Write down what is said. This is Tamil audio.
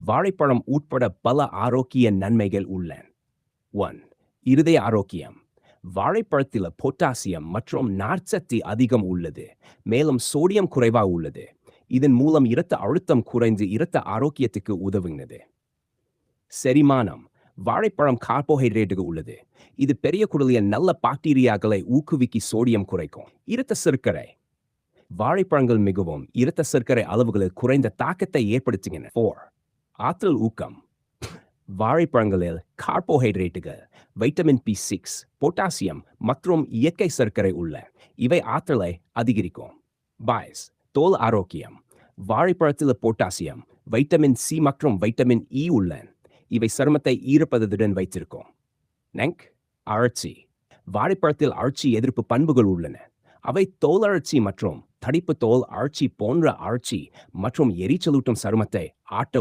வாழைப்பழம் உட்பட பல ஆரோக்கிய நன்மைகள் உள்ளன. 1. இருதய ஆரோக்கியம். வாழைப்பழத்தில் பொட்டாசியம் மற்றும் நார்ச்சத்து அதிகம் உள்ளது, மேலும் சோடியம் குறைவாக உள்ளது. இதன் மூலம் இரத்த அழுத்தம் குறைந்து இரத்த ஆரோக்கியத்துக்கு உதவுகிறது. செரிமானம். வாழைப்பழம் கார்போஹைட்ரேட்டுகள் உள்ளது. இது பெரிய குடலில் நல்ல பாக்டீரியாக்களை ஊக்குவிக்கி சோடியம் குறைக்கும். இரத்த சர்க்கரை. வாழைப்பழங்கள் மிகவும் இரத்த சர்க்கரை அளவுகளில் குறைந்த தாக்கத்தை ஏற்படுத்துகின்றன. 4. ஆற்றல் ஊக்கம். வாழைப்பழங்களில் கார்போஹைட்ரேட்டுகள், வைட்டமின் B6, பொட்டாசியம் மற்றும் இயற்கை சர்க்கரை உள்ள இவை ஆற்றலை அதிகரிக்கும். பாய்ஸ். தோல் ஆரோக்கியம். வாழைப்பழத்தில் பொட்டாசியம், வைட்டமின் C மற்றும் வைட்டமின் E உள்ளன. இவை சருமத்தை ஈரப்பதத்துடன் வைத்திருக்கும். நெங்க். அழற்சி. வாழைப்பழத்தில் அழற்சி எதிர்ப்பு பண்புகள் உள்ளன. அவை தோல் அழற்சி மற்றும் தடிப்பு தோல் அழற்சி போன்ற அழற்சி மற்றும் எரிச்சலூட்டும் சருமத்தை ஆட்ட